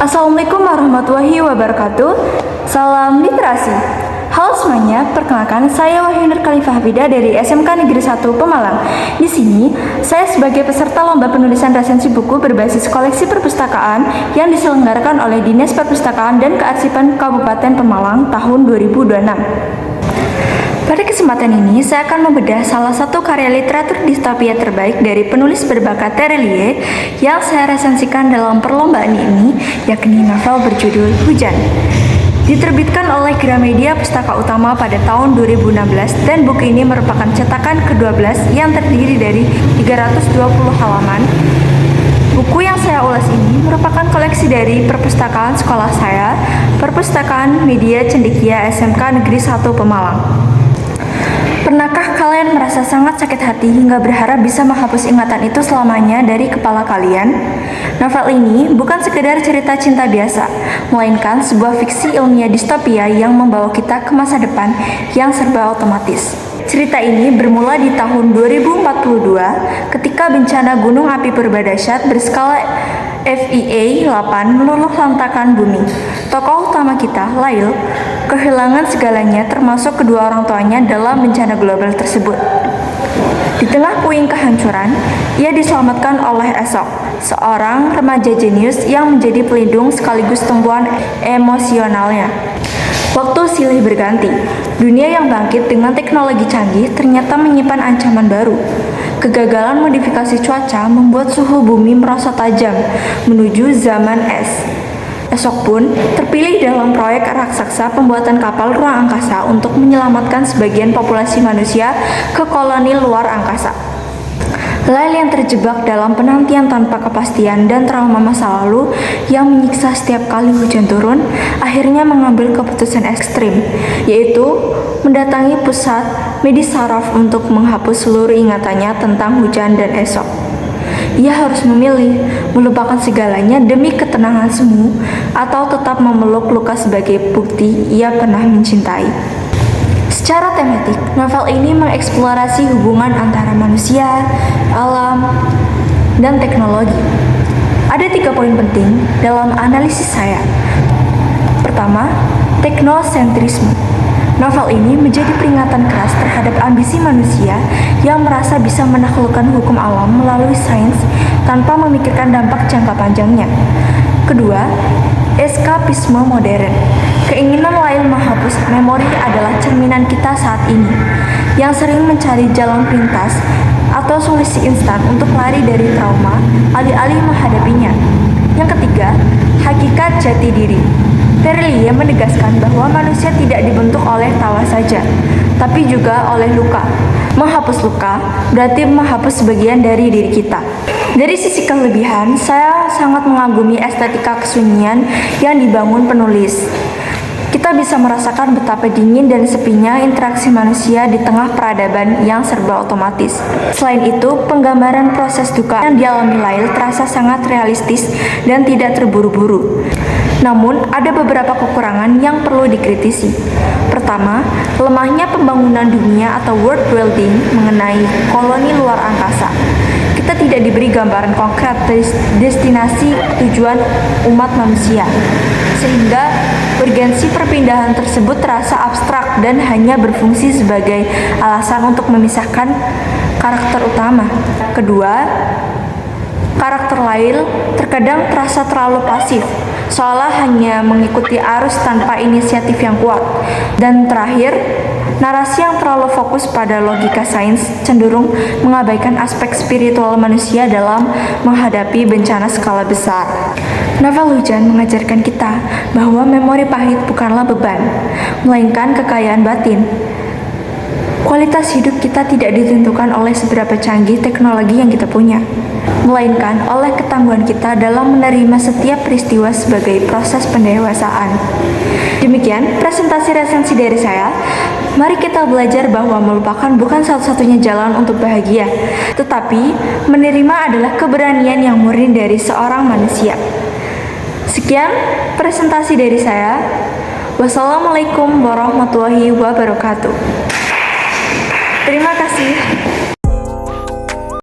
Assalamualaikum warahmatullahi wabarakatuh. Salam literasi. Halo semuanya, perkenalkan saya Wahyu Nur Khalifah Hafida dari SMK Negeri 1 Pemalang. Di sini, saya sebagai peserta lomba penulisan resensi buku berbasis koleksi perpustakaan yang diselenggarakan oleh Dinas Perpustakaan dan Kearsipan Kabupaten Pemalang tahun 2026. Pada kesempatan ini, saya akan membedah salah satu karya literatur distopia terbaik dari penulis berbakat Terelie yang saya resensikan dalam perlombaan ini, yakni novel berjudul Hujan. Diterbitkan oleh Gramedia Pustaka Utama pada tahun 2016 dan buku ini merupakan cetakan ke-12 yang terdiri dari 320 halaman. Buku yang saya ulas ini merupakan koleksi dari perpustakaan sekolah saya, Perpustakaan Media Cendekia SMK Negeri 1 Pemalang. Pernahkah kalian merasa sangat sakit hati hingga berharap bisa menghapus ingatan itu selamanya dari kepala kalian? Novel ini bukan sekedar cerita cinta biasa, melainkan sebuah fiksi ilmiah distopia yang membawa kita ke masa depan yang serba otomatis. Cerita ini bermula di tahun 2042 ketika bencana gunung api purba dahsyat berskala FIA 8 meluluh lantakan bumi. Tokoh utama kita, Lail, kehilangan segalanya termasuk kedua orang tuanya dalam bencana global tersebut. Di tengah puing kehancuran, ia diselamatkan oleh Esok, seorang remaja jenius yang menjadi pelindung sekaligus tumpuan emosionalnya. Waktu silih berganti, dunia yang bangkit dengan teknologi canggih ternyata menyimpan ancaman baru. Kegagalan modifikasi cuaca membuat suhu bumi merosot tajam menuju zaman es. Esok pun terpilih dalam proyek raksasa pembuatan kapal ruang angkasa untuk menyelamatkan sebagian populasi manusia ke koloni luar angkasa. Lail yang terjebak dalam penantian tanpa kepastian dan trauma masa lalu yang menyiksa setiap kali hujan turun, akhirnya mengambil keputusan ekstrim, yaitu mendatangi pusat medis saraf untuk menghapus seluruh ingatannya tentang hujan dan esok. Ia harus memilih, melupakan segalanya demi ketenangan semu, atau tetap memeluk luka sebagai bukti ia pernah mencintai. Secara tematik, novel ini mengeksplorasi hubungan antara manusia, alam, dan teknologi. Ada 3 poin penting dalam analisis saya. Pertama, teknosentrisme. Novel ini menjadi peringatan keras terhadap ambisi manusia yang merasa bisa menaklukkan hukum alam melalui sains tanpa memikirkan dampak jangka panjangnya. Kedua, eskapisme modern. Keinginan Lail menghapus memori adalah cerminan kita saat ini, yang sering mencari jalan pintas atau solusi instan untuk lari dari trauma, alih-alih menghadapinya. Yang ketiga, hakikat jati diri. Terelie menegaskan bahwa manusia tidak dibentuk oleh tawa saja, tapi juga oleh luka. Menghapus luka berarti menghapus sebagian dari diri kita. Dari sisi kelebihan, saya sangat mengagumi estetika kesunyian yang dibangun penulis. Kita bisa merasakan betapa dingin dan sepinya interaksi manusia di tengah peradaban yang serba otomatis. Selain itu, penggambaran proses duka yang dialami Lail terasa sangat realistis dan tidak terburu-buru. Namun, ada beberapa kekurangan yang perlu dikritisi. Pertama, lemahnya pembangunan dunia atau world building mengenai koloni luar angkasa. Kita tidak diberi gambaran konkret destinasi tujuan umat manusia, sehingga urgensi perpindahan tersebut terasa abstrak dan hanya berfungsi sebagai alasan untuk memisahkan karakter utama. Kedua, karakter Lail terkadang terasa terlalu pasif, seolah hanya mengikuti arus tanpa inisiatif yang kuat. Dan terakhir, narasi yang terlalu fokus pada logika sains cenderung mengabaikan aspek spiritual manusia dalam menghadapi bencana skala besar. Novel Hujan mengajarkan kita bahwa memori pahit bukanlah beban, melainkan kekayaan batin. Kualitas hidup kita tidak ditentukan oleh seberapa canggih teknologi yang kita punya, melainkan oleh ketangguhan kita dalam menerima setiap peristiwa sebagai proses pendewasaan. Demikian presentasi resensi dari saya. Mari kita belajar bahwa melupakan bukan satu-satunya jalan untuk bahagia, tetapi menerima adalah keberanian yang murni dari seorang manusia. Sekian presentasi dari saya. Wassalamualaikum warahmatullahi wabarakatuh. Terima kasih.